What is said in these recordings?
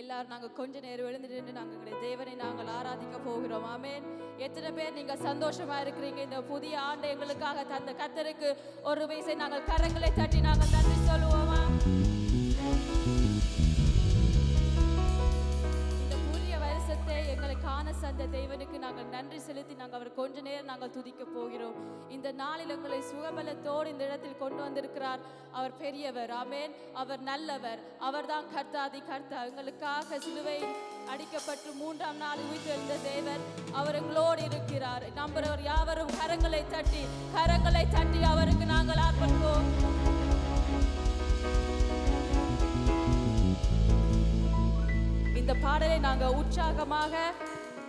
எல்லாரும் நாங்கள் கொஞ்ச நேரம் எழுந்துட்டு நாங்கள் தேவனை நாங்கள் ஆராதிக்க போகிறோம். ஆமென். எத்தனை பேர் நீங்க சந்தோஷமா இருக்கிறீங்க? இந்த புதிய ஆண்டு எங்களுக்காக தந்த கர்த்தருக்கு ஒரு வயசை நாங்கள் கரங்களை தட்டி நாங்கள் நன்றி சொல்லுவோமா? இந்த புதிய வருஷத்தை எங்களை காண சந்த தேவனுக்கு நாங்கள் நன்றி செலுத்தி நாங்கள் அவர் கொஞ்ச நேரம் நாங்கள் துதிக்க போகிறோம். இந்த நாளில் எங்களை சுகபலத்தோடு இந்த இடத்தில் கொண்டு வந்திருக்கிறார். அவர் பெரியவர். ஆமென். அவர் நல்லவர். அவர் தான் கர்த்தாதி கர்த்தா. எங்களுக்காக சிலுவையில் அடிக்கப்பட்டு 3ஆம் நாள் உயிர்த்தெழுந்த தேவன் அவர் எங்களோடு இருக்கிறார். நம்புறவர் யாவரும் கரங்களை தட்டி அவருக்கு நாங்கள் அர்ப்பணிப்போம். இந்த பாடலை நாங்க உற்சாகமாக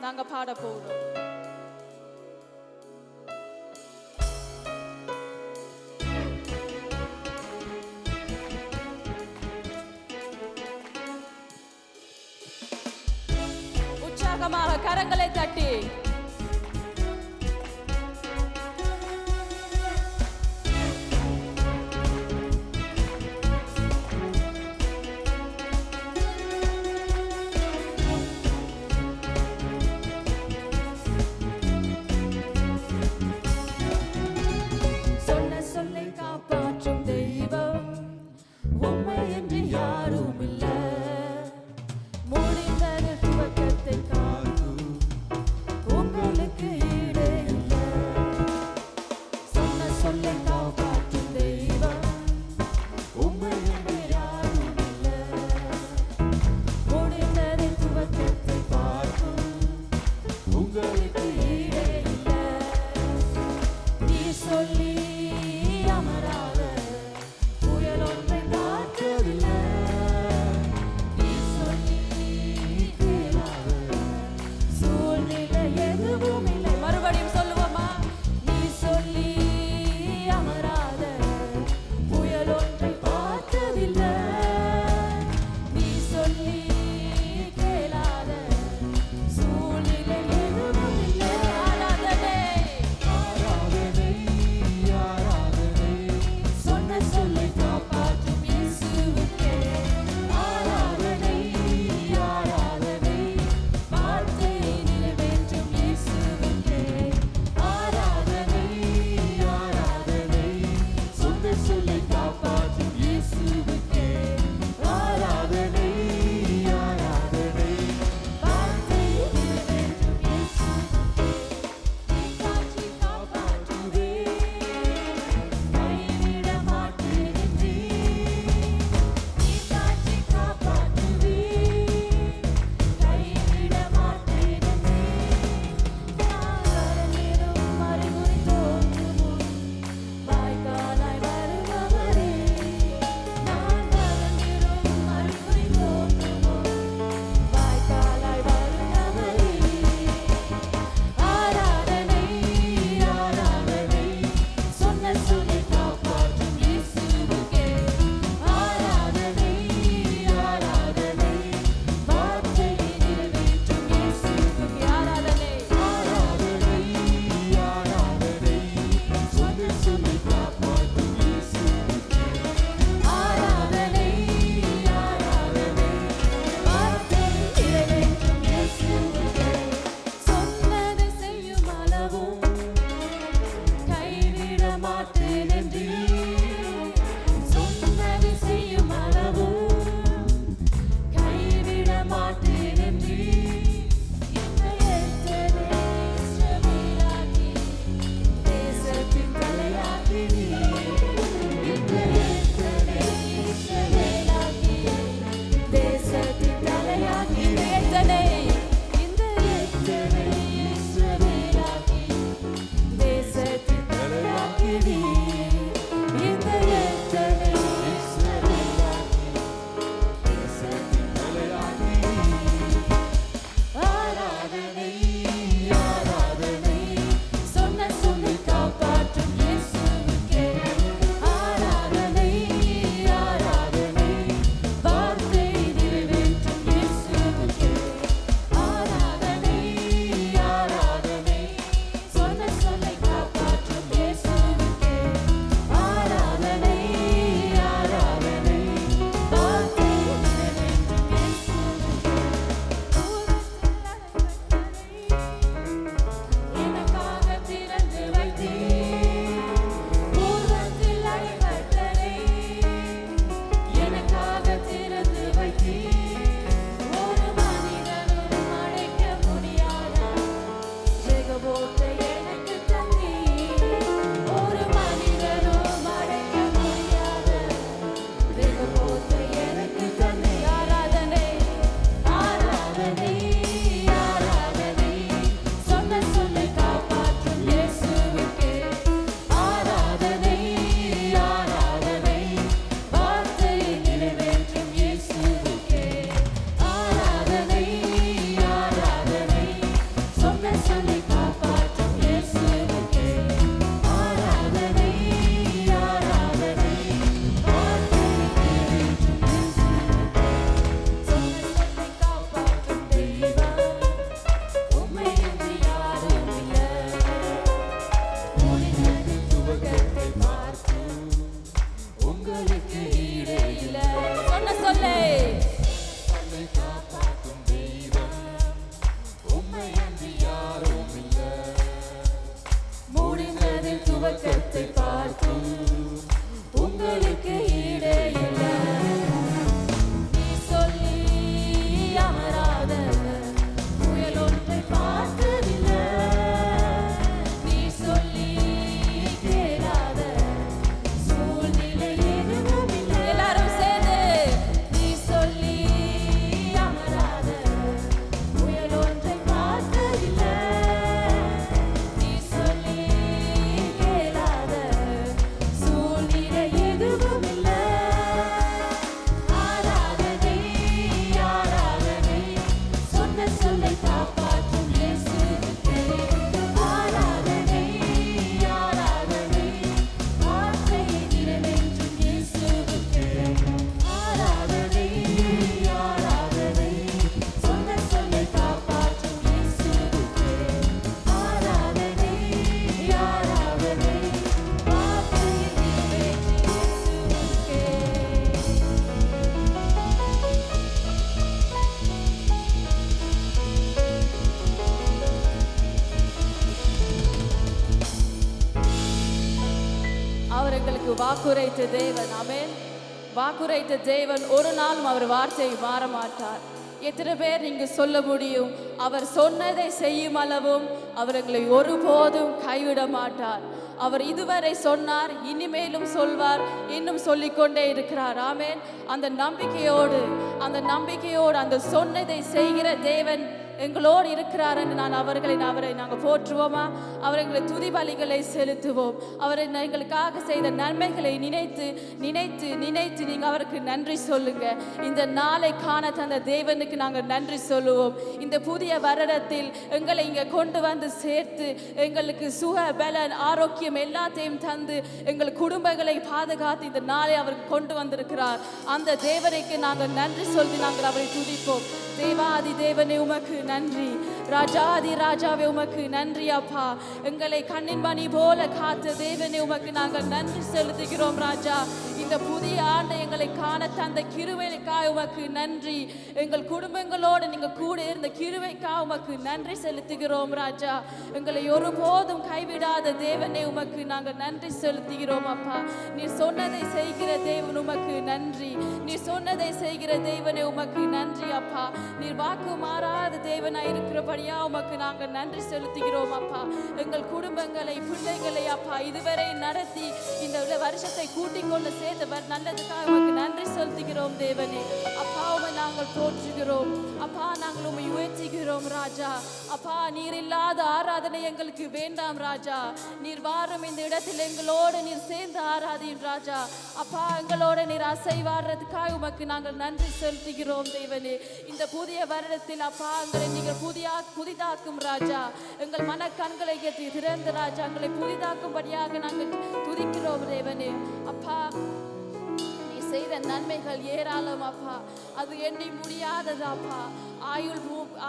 நாங்க பாட போகிறோம். உற்சாகமாக கரங்களை தட்டி வாக்குரைத்த தேவன். ஆமென். வாக்குரைத்த தேவன் ஒரு நாளும் அவர் வார்த்தையை மாற மாட்டார். எத்தனை பேர் நீங்க சொல்ல முடியும், அவர் சொன்னதை செய்யும் அளவும் அவர் எங்களை ஒருபோதும் கைவிட மாட்டார். அவர் இதுவரை சொன்னார், இனிமேலும் சொல்வார், இன்னும் சொல்லிக்கொண்டே இருக்கிறார். ஆமென். அந்த நம்பிக்கையோடு அந்த சொன்னதை செய்கிற தேவன் எங்களோடு இருக்கிறார் என்று அவரை நாங்கள் போற்றுவோமா? அவர்களை துதி பலிகளை செலுத்துவோம். அவரை எங்களுக்காக செய்த நன்மைகளை நினைத்து நினைத்து நினைத்து நீங்கள் அவருக்கு நன்றி சொல்லுங்க. இந்த நாளை காண தந்த தேவனுக்கு நாங்கள் நன்றி சொல்லுவோம். இந்த புதிய வருடத்தில் எங்களை இங்கே கொண்டு வந்து சேர்த்து எங்களுக்கு சுக பலன் ஆரோக்கியம் எல்லாத்தையும் தந்து எங்கள் குடும்பங்களை பாதுகாத்து இந்த நாளை அவருக்கு கொண்டு வந்திருக்கிறார். அந்த தேவனுக்கு நாங்கள் நன்றி சொல்லி நாங்கள் அவரை துதிப்போம். தேவாதி தேவனே உமக்கு நன்றி, ராஜாதி ராஜாவே உமக்கு நன்றி அப்பா. எங்களை கண்ணின் மணி போல காத்த தேவனே உமக்கு நாங்கள் நன்றி செலுத்துகிறோம் ராஜா. இந்த புதிய ஆண்டை எங்களை காண தந்த கிருபைக்காக உமக்கு நன்றி. எங்கள் குடும்பங்களோடு நீங்க கூட இருந்த கிருபைக்காக உமக்கு நன்றி செலுத்துகிறோம் ராஜா. எங்களை ஒருபோதும் கைவிடாத தேவனே உமக்கு நாங்கள் நன்றி செலுத்துகிறோம் அப்பா. நீர் சொன்னதை செய்கிற தேவன் உமக்கு நன்றி. நீர் சொன்னதை செய்கிற தேவனே உமக்கு நன்றி அப்பா. நீர் வாக்கு மாறாத தேவனாய் இருக்கிறபடியா உமக்கு நாங்கள் நன்றி செலுத்துகிறோம் அப்பா. எங்கள் குடும்பங்களை பிள்ளைகளை அப்பா இதுவரை நடத்தி இந்த வருஷத்தை கூட்டிக் கொண்டு சேர்த்த நல்லதுக்காக உமக்கு நன்றி செலுத்துகிறோம் தேவனே அப்பா. உமை நாங்கள் போற்றுகிறோம் அப்பா, நாங்கள் உமை உயர்த்துகிறோம் ராஜா. அப்பா நீர் இல்லாத ஆராதனை எங்களுக்கு வேண்டாம் ராஜா. நீர் வாரும் இந்த இடத்தில் எங்களோடு நீர் சேர்ந்து ஆராதியும் ராஜா. அப்பா எங்களோட நீர் அசைவாடுறதுக்காக உமக்கு நாங்கள் நன்றி செலுத்துகிறோம் தேவனே. இந்த புதிய வருடத்தில் அப்பா எங்களை நீங்கள் புதிதாக்கும் ராஜா. எங்கள் மன கண்களை திறந்த ராஜா எங்களை புதிதாக்கும்படியாக நாங்கள் துதிக்கிறோம் தேவனே அப்பா. நீ செய்த நன்மைகள் ஏராளம் அப்பா, அது எண்ணி முடியாததாப்பா.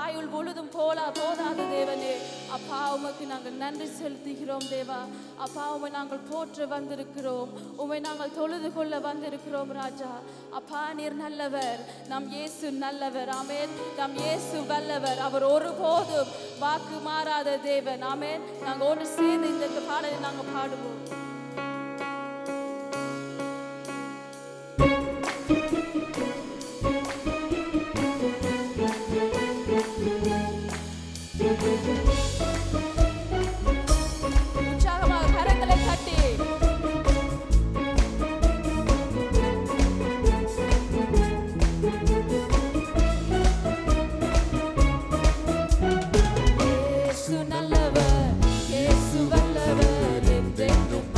ஆயுள் முழுதும் போதாத தேவனே அப்பா. உமக்கு நாங்கள் நன்றி செலுத்துகிறோம் தேவா அப்பா. உமை நாங்கள் போற்ற வந்திருக்கிறோம், உமை நாங்கள் தொழுது கொள்ள வந்திருக்கிறோம் ராஜா அப்பா. நீர் நல்லவர், நம் இயேசு நல்லவர். ஆமென். நம் இயேசு வல்லவர், அவர் ஒருபோதும் வாக்கு மாறாத தேவன். ஆமென். நாங்கள் ஒன்று சேர்ந்து இந்த பாடலை நாங்கள் பாடுவோம். உற்சாகமாக கரங்களை தட்டி இயேசு நல்லவர், இயேசு வல்லவர், என்றென்றும்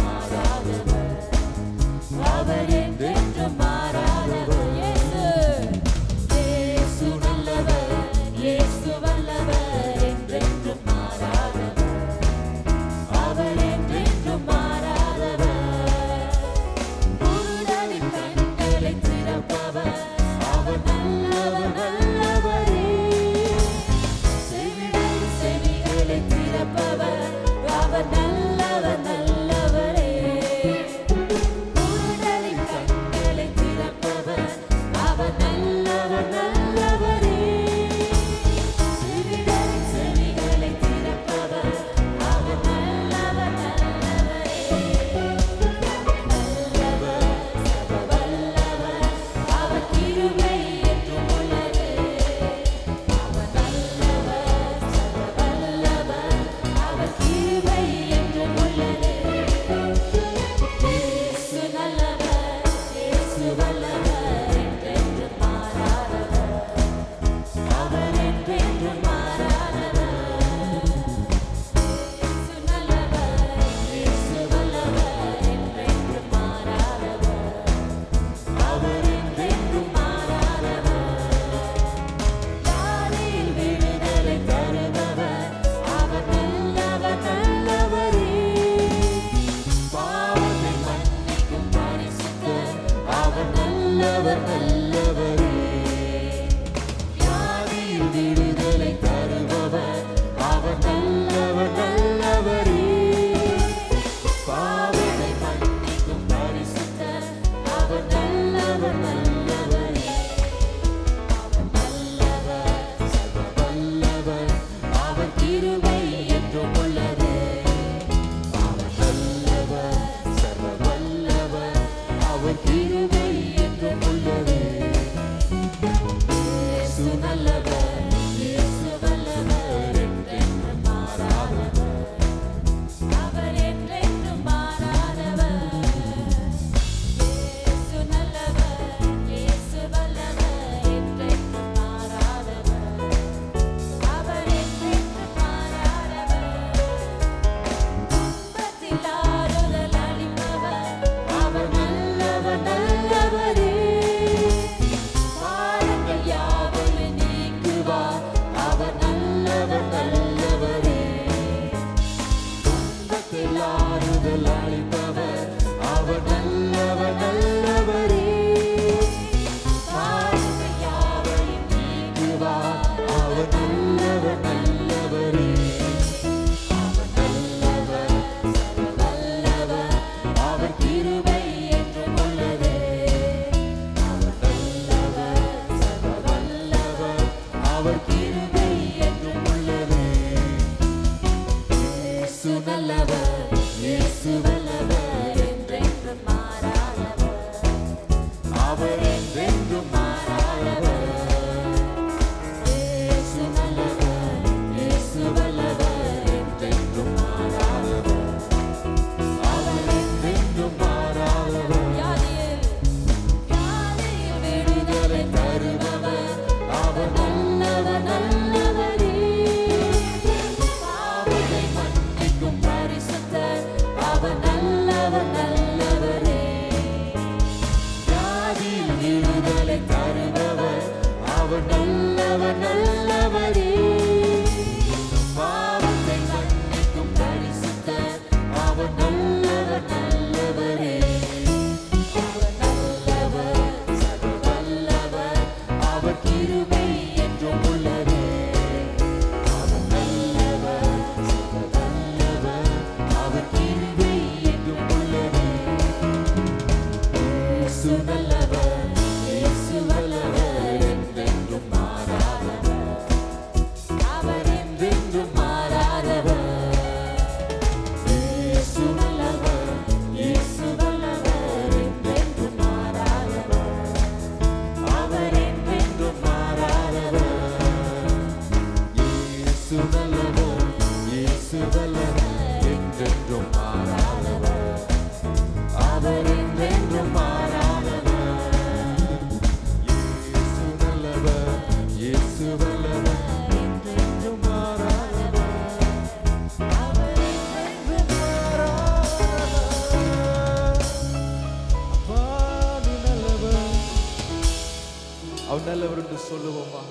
நல்லவர் என்று சொல்லுவோமா?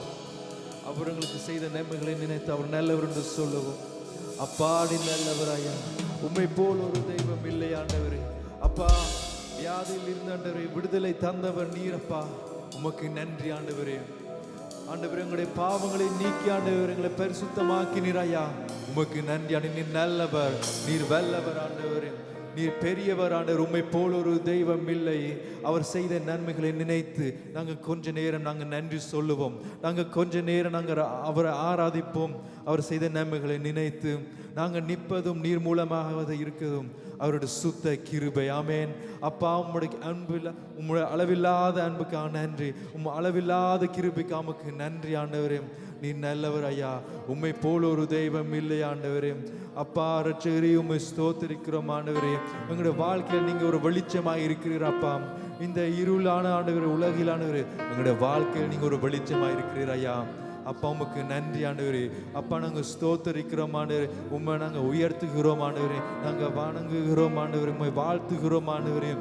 அவர் உங்களுக்கு செய்த நன்மைகளை நினைத்து அவர் நல்லவர் என்று சொல்லுவோம். அப்பா நீ நல்லவராயா, உம்மை போல் ஒரு தெய்வம் இல்லை ஆண்டவரே. அப்பா வியாதியில் இருந்த ஆண்டவரே விடுதலை தந்தவர் நீரப்பா, உமக்கு நன்றி ஆண்டவரே. ஆண்டவரே எங்களுடைய பாவங்களை நீக்கி ஆண்டவர் எங்களை பரிசுத்தமாக்கினீராயா, உமக்கு நன்றி. நீர் நல்லவர், நீர் வல்லவர் ஆண்டவரே, நீர் பெரியவர் ஆண்டவர். உம்மை போல் ஒரு தெய்வம் இல்லை. அவர் செய்த நன்மைகளை நினைத்து நாங்கள் கொஞ்ச நேரம் நாங்கள் நன்றி சொல்லுவோம். நாங்கள் கொஞ்ச நேரம் நாங்கள் அவரை ஆராதிப்போம். அவர் செய்த நன்மைகளை நினைத்து நாங்கள் நிற்பதும் நீர் மூலமாக இருக்கிறதும் அவருடைய சுத்த கிருபை. ஆமேன். அப்பா உம்முடைய அன்பு, உம்முடைய அளவில்லாத அன்புக்காக நன்றி, அளவில்லாத கிருபைக்கு நமக்கு நன்றி ஆண்டவரே. நீ நல்லவர் ஐயா, உம்மை போல் ஒரு தெய்வம் இல்லை ஆண்டவரே. அப்பா ரட்சகரே உம்மை ஸ்தோத்திரிக்கிறோம் ஆண்டவரே. எங்களுடைய வாழ்க்கையில் நீங்க ஒரு வெளிச்சமாக இருக்கிறீர் அப்பா. இந்த இருளான ஆண்டவரே உலகில் ஆண்டவரே எங்களுடைய வாழ்க்கையில் நீங்க ஒரு வெளிச்சமாக இருக்கிறீர் ஐயா. அப்பா உமக்கு நன்றி ஆண்டவரே. அப்பா நாங்கள் ஸ்தோத்தரிக்கிறோம் ஆண்டவரே, உம்மை நாங்கள் உயர்த்துகிறோம் ஆண்டவரே, நாங்கள் வணங்குகிறோம் ஆண்டவரே, உம்மை வாழ்த்துகிறோம் ஆண்டவரே.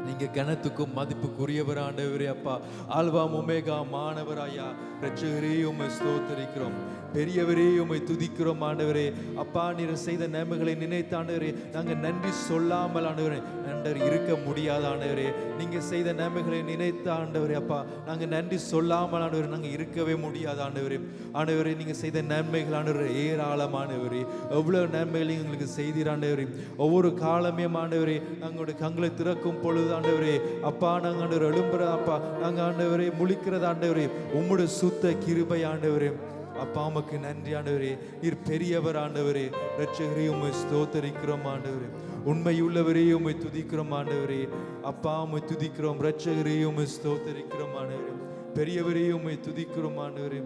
நீங்க கனத்துக்கும் மதிப்புக்குரியவர் ஆண்டவரே. அப்பா ஆல்வாம் ஒமேகா மாணவராயா, ரட்சகரே உம்மை ஸ்தோத்தரிக்கிறோம், பெரியவரே உம்மை துதிக்கிறோம் ஆண்டவரே. அப்பா நீர் செய்த நன்மைகளை நினைத்த ஆண்டவரே நாங்கள் நன்றி சொல்லாமல் ஆண்டவரே நன்றி இருக்க முடியாத ஆண்டவரே. நீங்க செய்த நன்மைகளை நினைத்த ஆண்டவரே அப்பா நாங்கள் நன்றி சொல்லாமல் ஆண்டவரே நாங்கள் இருக்கவே முடியாது ஆண்டவரே. ஆண்டவரே நீங்க செய்த நன்மைகள் ஆண்டவரே ஏராளமானவரே, எவ்வளவு நன்மைகளையும் எங்களுக்கு செய்தீர் ஆண்டவரே. ஒவ்வொரு காலமே ஆண்டவரே நாங்களுடைய கண்களை திறக்கும் பொழுது ஆண்டவரே அப்பா நாங்கள் ஆண்டவர் எழும்புற அப்பா நாங்கள் ஆண்டவரே முழிக்கிறது ஆண்டவரே உம்முடைய சுத்த கிருபை ஆண்டவரே. அப்பா உமக்கு நன்றி ஆண்டவரே. நீர் பெரியவர் ஆண்டவரே. ரட்சகரே உம்மை ஸ்தோத்தரிக்கிறோம் ஆண்டவரே. உண்மையுள்ளவரே உம்மை துதிக்கிறோம் ஆண்டவரே. அப்பா உம்மை துதிக்கிறோம். ரட்சகரே உம்மை ஸ்தோத்தரிக்கிறோம் ஆண்டவரே. பெரியவரையும் உம்மை துதிக்கிறோம் ஆண்டவரே.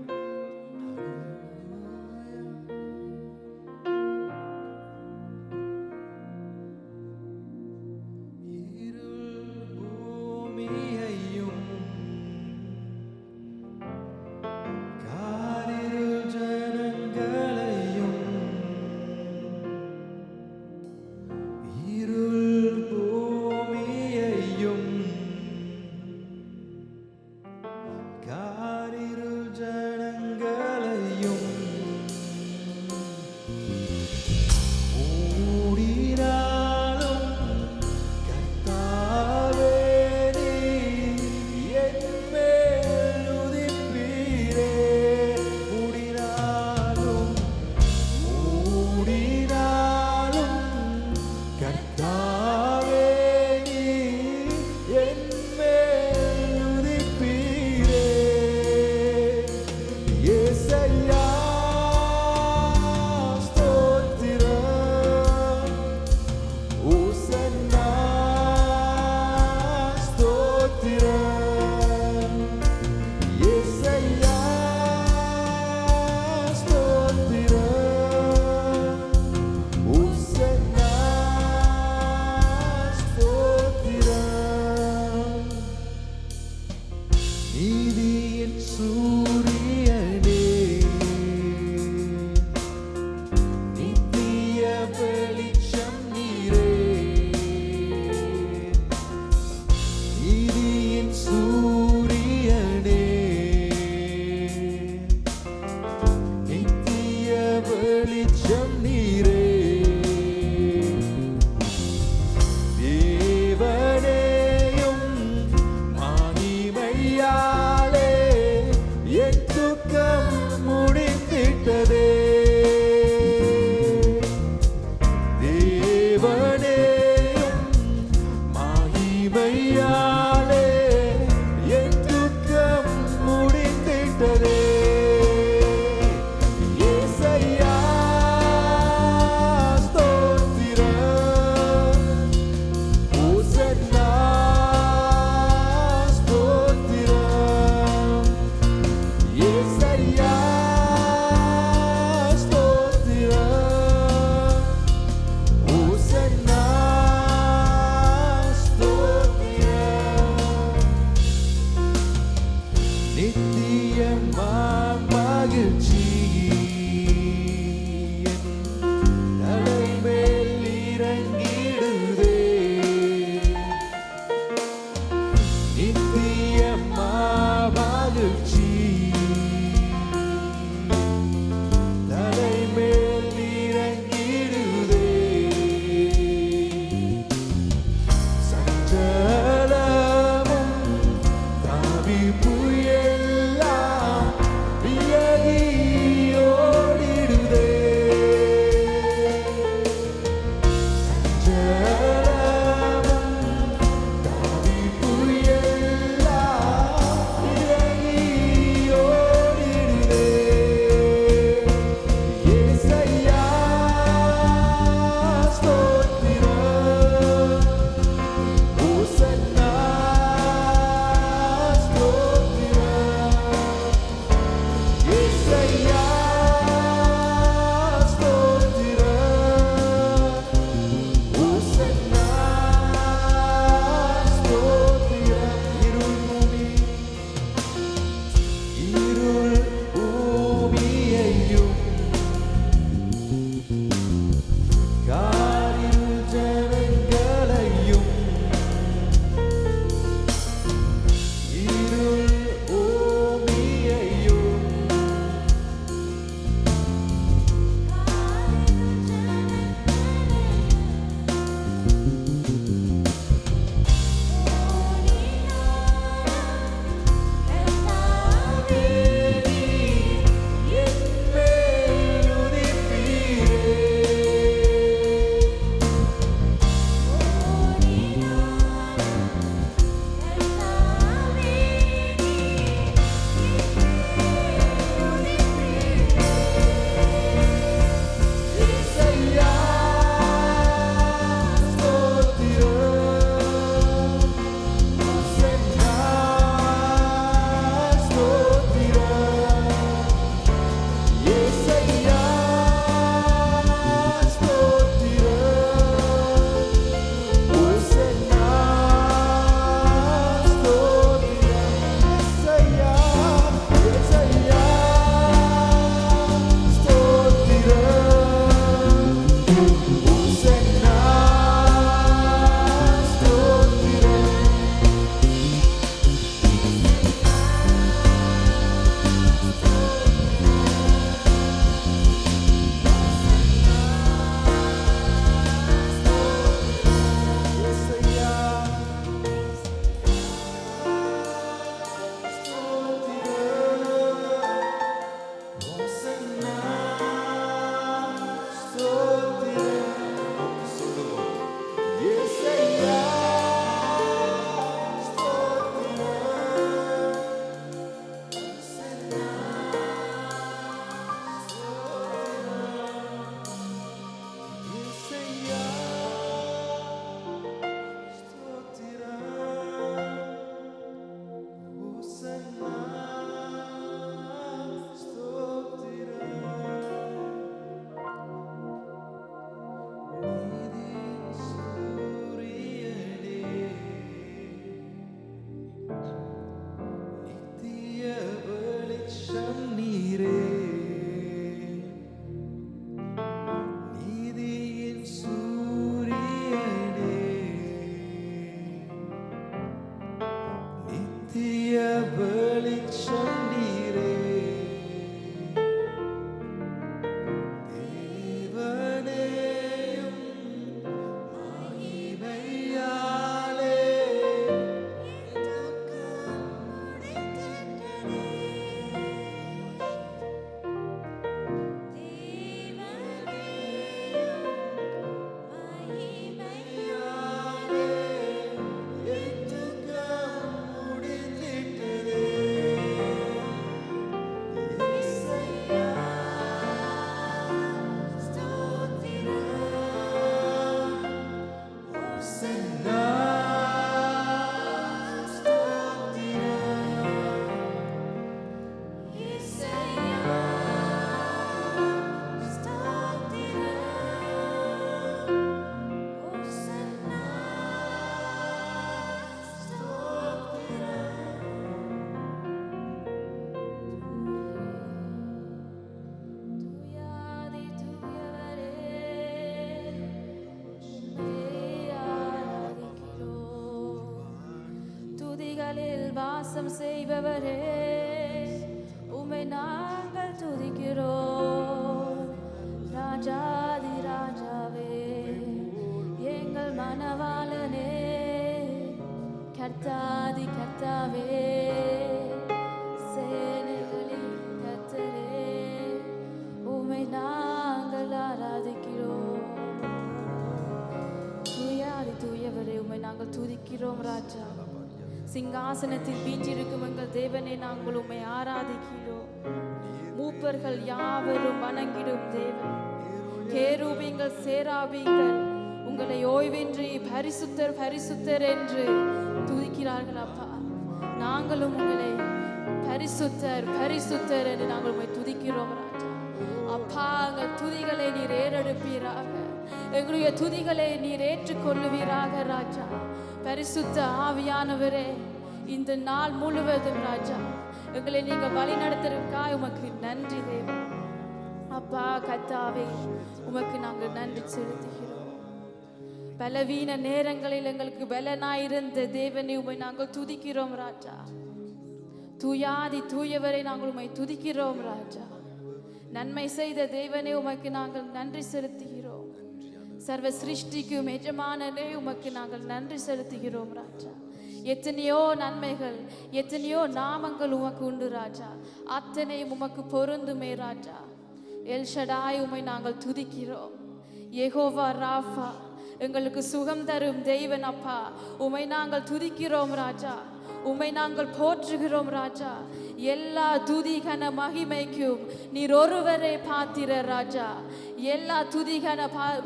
புயெல்லாம் விலகி வாசம் செய்பவரே, உம்மை நாங்கள் துதிக்கிறோம். ராஜாதி ராஜாவே, எங்கள் மனவாளனே, கர்த்தாதி கர்த்தாவே, சேனைகளின் கர்த்தரே, உம்மை நாங்கள் ஆராதிக்கிறோம். தூயாதி தூயவரே, உம்மை நாங்கள் துதிக்கிறோம். ராஜா, சிங்காசனத்தில் வீற்றிருக்கும் எங்கள் தேவனே, நாங்கள் உம்மை ஆராதிக்கிறோம். மூப்பர்கள் யாவரும் வணங்கிடும் தேவன், கேருபீங்கள் சேராபீங்கள் உங்களை ஓய்வின்றி பரிசுத்தர் பரிசுத்தர் என்று துதிக்கிறார்கள். அப்பா, நாங்களும் உங்களை பரிசுத்தர் பரிசுத்தர் என்று நாங்கள் உம்மை துதிக்கிறோம். ராஜா, அப்பா, எங்கள் துதிகளை நீர் ஏறெடுப்பீராக, எங்களுடைய துதிகளை நீர் ஏற்றுக்கொள்ளுவீராக. ராஜா, பரிசுத்த ஆவியானவரே, இந்த நாள் முழுவதும் ராஜா எங்களை நீங்க வழி நடத்துறதுக்காக உமக்கு நன்றி தேவன். அப்பா கர்த்தாவே, உமக்கு நாங்கள் நன்றி செலுத்துகிறோம். பலவீன நேரங்களில் எங்களுக்கு பலனாயிருந்த தேவனை உம்மை நாங்கள் துதிக்கிறோம். ராஜா, தூயாதி தூயவரை நாங்கள் உம்மை துதிக்கிறோம். ராஜா, நன்மை செய்த தேவனே, உமக்கு நாங்கள் நன்றி செலுத்துகிறோம். சர்வ சிருஷ்டிக்கும் எஜமானனே, உமக்கு நாங்கள் நன்றி செலுத்துகிறோம். ராஜா, எத்தனையோ நன்மைகள், எத்தனையோ நாமங்கள் உமக்கு உண்டு. ராஜா, அத்தனையும் உமக்கு பொருந்துமே. ராஜா, எல் ஷடாய், உம்மை நாங்கள் துதிக்கிறோம். யெகோவா ராஃபா, எங்களுக்கு சுகம் தரும் தெய்வன். அப்பா, உம்மை நாங்கள் துதிக்கிறோம். ராஜா, உம்மை நாங்கள் போற்றுகிறோம். ராஜா, எல்லா துதிகன மகிமைக்கும் நீர் ஒருவரே பாத்திரர். ராஜா, எல்லா துதிகன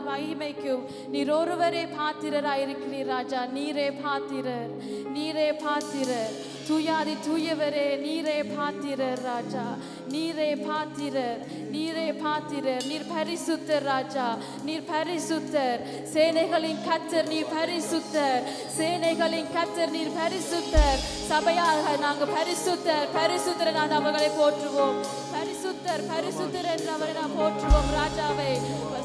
மகிமைக்கும் நீர் ஒருவரே பாத்திரராயிருக்கிறீர். ராஜா, நீரே பாத்திரர், நீரே பாத்திரர். தூயாதி தூயவரே, நீரே பாத்திரர். ராஜா, நீரே பாத்திரர், நீரே பாத்திரர். நீர் பரிசுத்தர். ராஜா, நீர் பரிசுத்தர். சேனைகளின் கர்த்தர் நீர் பரிசுத்தர், சேனைகளின் கர்த்தர் நீர் பரிசுத்தர். சபையாக நாங்கள் பரிசுத்தர் பரிசுத்தர் நான் அவர்களை போற்றுவோம். பரிசுத்தர் பரிசுத்தர் என்று அவரை நாம் போற்றுவோம். ராஜாவே,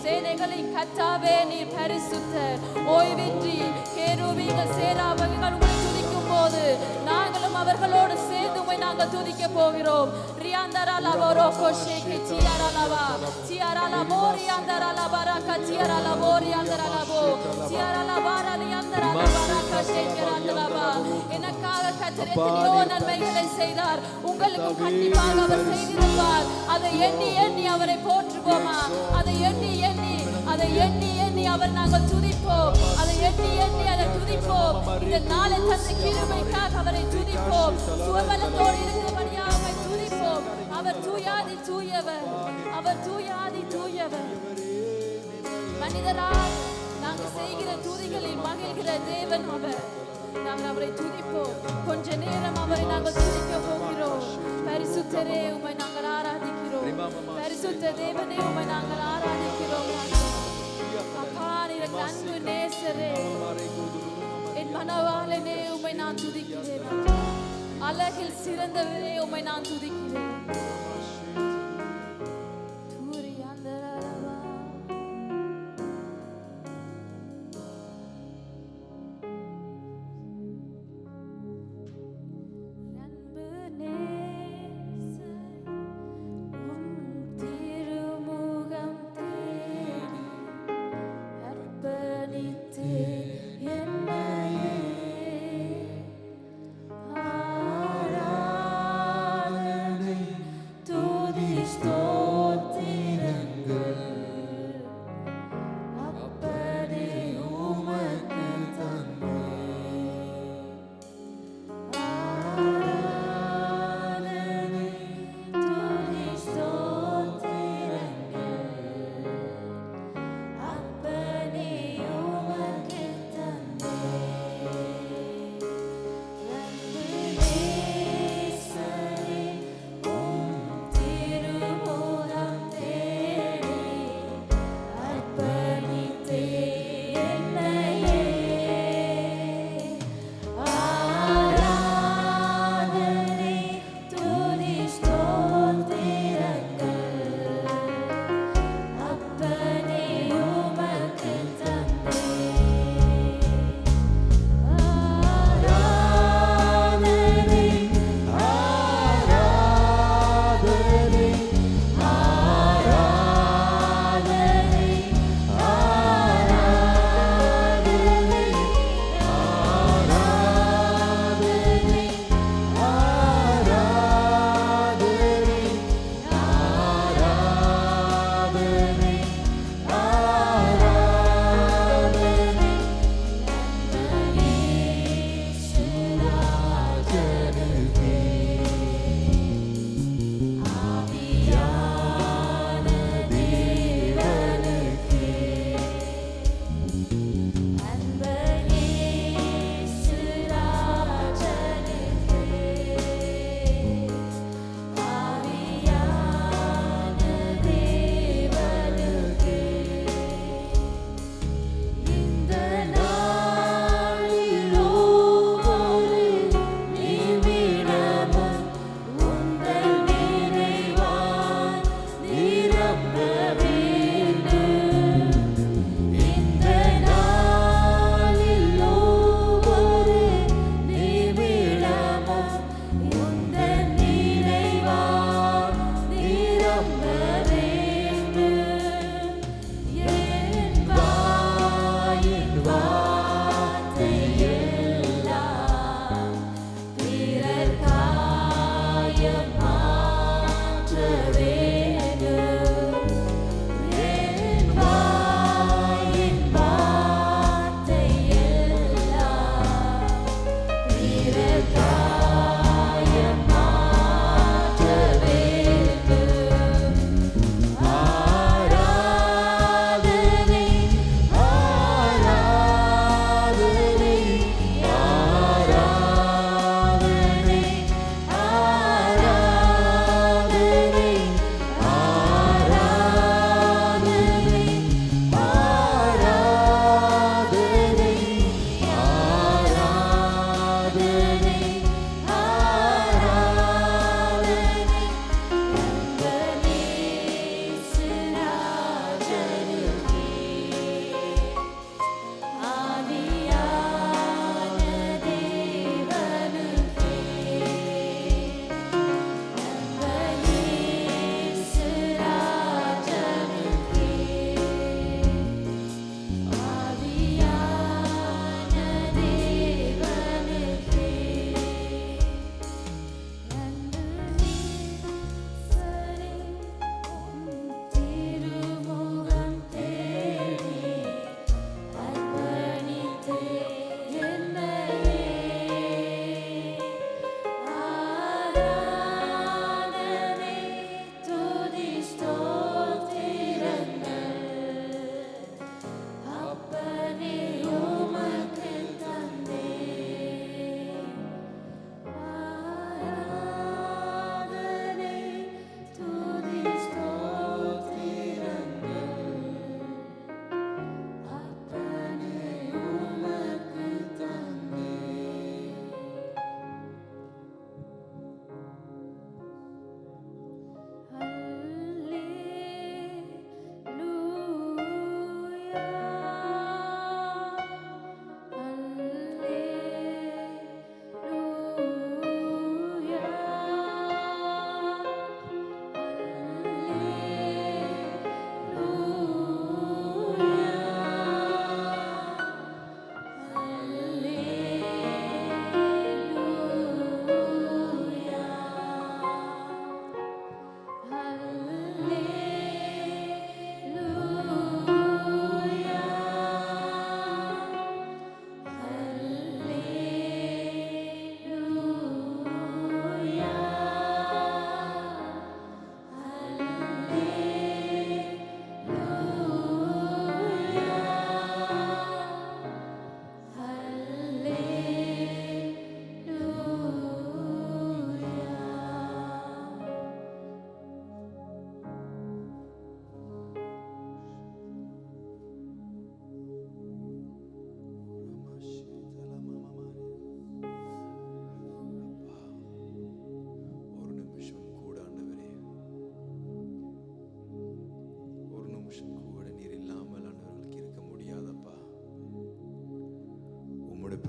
சேனைகளின் கர்த்தாவே, நீர் பரிசுத்தர். ஓய்வின்றி கேருபீங்கள் சேராபீங்கள் உங்களை துதிக்கும் போது நாங்களும் அவர்களோடு சேர்ந்து உம்மை நாங்கள் துதிக்க போகிறோம். ரியாந்தரலவோ ரோகோஷேகே சியாரலவா சியாரலவோ ரியாந்தரலவரா கச்சியாரலவோ ரியாந்தரலவோ சியாரலவரா ரியாந்தரலவரா கஷேகரலவா. எனக்காக கர்த்தர் எத்தனையோ நன்மைகளை செய்தார், உங்களுக்கும் கண்டிப்பாக அவர் செய்திருப்பார். அதை எண்ணி எண்ணி அவரை போற்றுவோமா? அதை எண்ணி எண்ணி அதை எண்ணி எண்ணி அவர் நாங்கள் துதிப்போம். அதை எண்ணி எண்ணி அதை துதிப்போம். இந்த நாளை தந்த கிருபைக்காக அவரை துதிப்போம். சுவபலத்தோடு இருக்கிறபடியாக அவரை துதிப்போம். அவர் தூயாதி தூயவர், அவர் தூயாதி தூயவர். மனிதரால் நாங்கள் செய்கிற துதிகளில் மகிழ்கிற தேவன் அவர். நாங்கள் அவரை துதிப்போம். கொஞ்ச நேரம் அவரை நாங்கள் துதிக்க போகிறோம். பரிசுத்தரே, உம்மை நாங்கள் ஆராதிக்கிறோம். பரிசுத்த தேவனே, உம்மை நாங்கள் ஆராதிக்கிறோம். அப்பா, நீர் எங்கள் அன்பு நேசரே, என் மனவாளனே, உம்மை நான் துதிக்கிறேன். அழகில் சிறந்தவரே, உம்மை நான் துதிக்கிறேன். ஆராதனை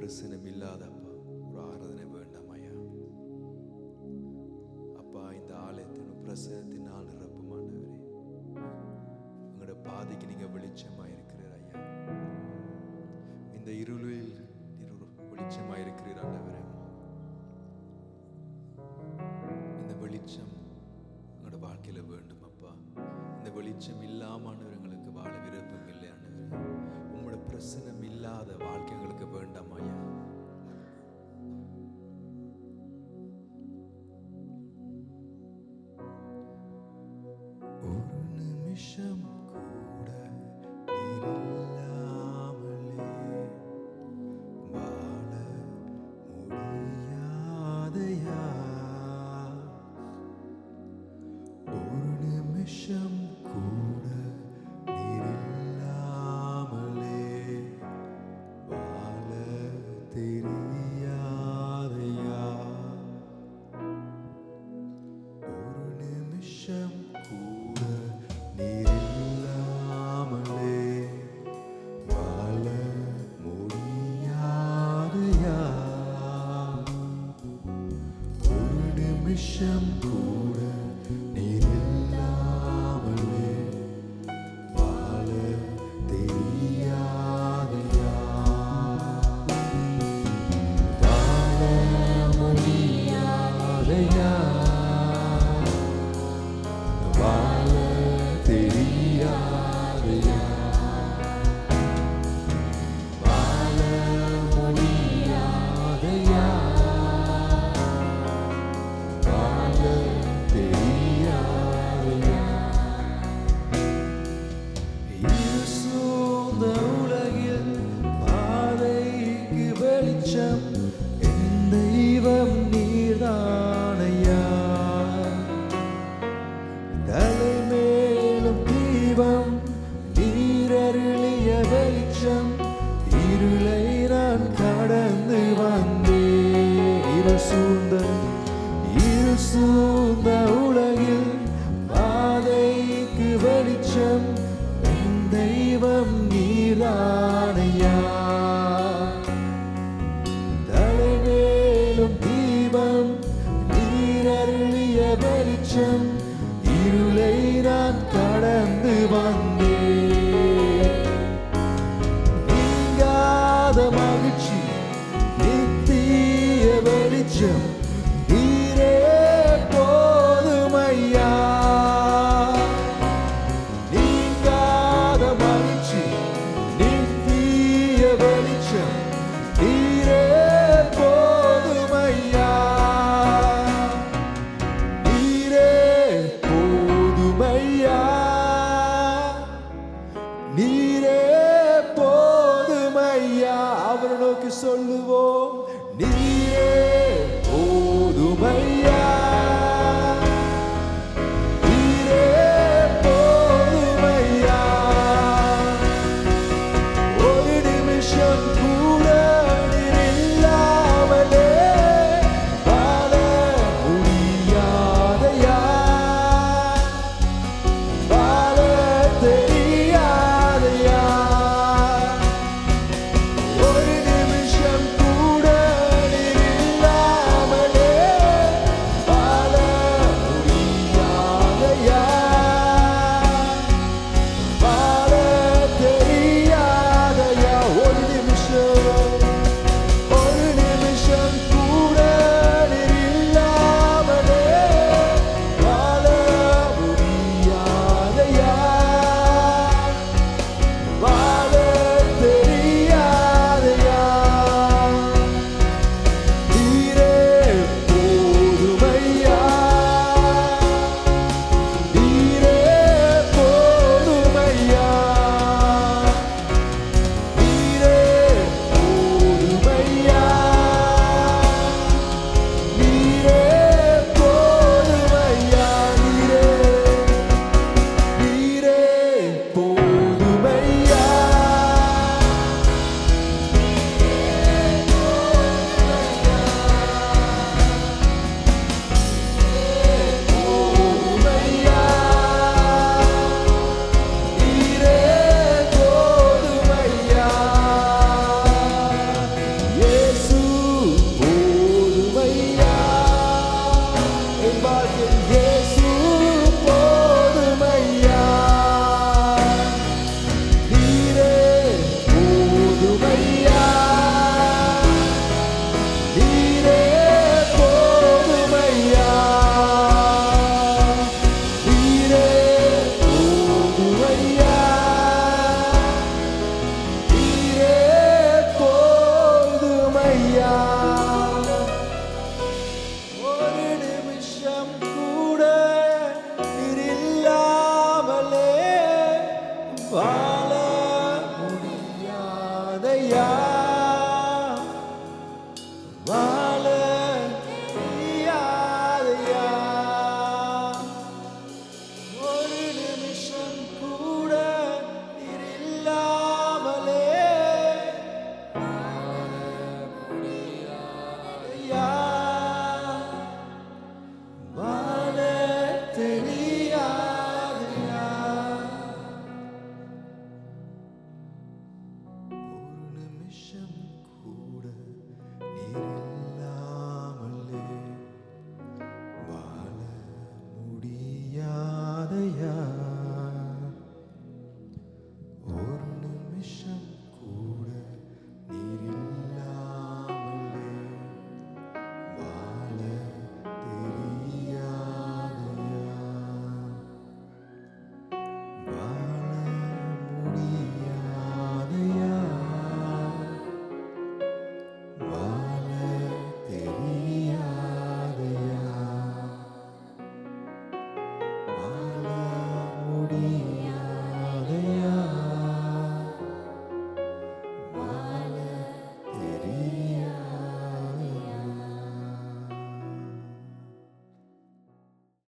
பிரசனம் இல்லாத அப்பா ஒரு ஆராதனை வேண்டாம் ஐயா. அப்பா இந்த ஆலயத்தின் பிரசனத்தினால் நிரப்பும் ஆண்டவரே. உங்களோட பாதைக்கு நீங்க வெளிச்சமா இருக்கிறீர் ஐயா. இந்த இருளில் வெளிச்சமா இருக்கிறீர் ஆண்டவரே. இந்த வெளிச்சம் உங்களோட வாழ்க்கையில வேண்டும் அப்பா. இந்த வெளிச்சம் இல்லாம ஆண்டவர்களுக்கு வாழ விருப்பம் இல்லை ஆண்டவரே. உங்களோட பிரசனம் இல்லாத வாழ்க்கை எங்களுக்கு வேண்டாம் ஐயா. ஒரு நிமிஷம் கூட நீர் இல்லாமலே வாழ முடியாதையா. ஒரு நிமிஷம் கூட நீர் இல்லாமலே வாழ தெரியாதையா. ஒரு நிமிஷம் கூட நீர் இல்லாமலே வாழ முடியாதையா. ஒரு நிமிஷம் கூட நீர் இல்லாமலே வாழ தெரியாதையா. வாழ முடியாதையா. வாழ தெரியாதையா. வாழ முடியாதையா. வாழ தெரியாதையா. இருள் சூழ்ந்த உலகில் பாதைக்கு வெளிச்சம் என் தெய்வம் நீர்தானையா. தலைமேலும் தீபம் நீரருளிய வெளிச்சம் இருளை நான் கடந்து வந்தேன். இருள் சூழ்ந்த உலகில் பாதைக்கு வெளிச்சம் என் தெய்வம் நீரானையா. தலைமேலும் தீபம் நீரருளிய வெளிச்சம் இருளை நான் கடந்து வந்தேன்.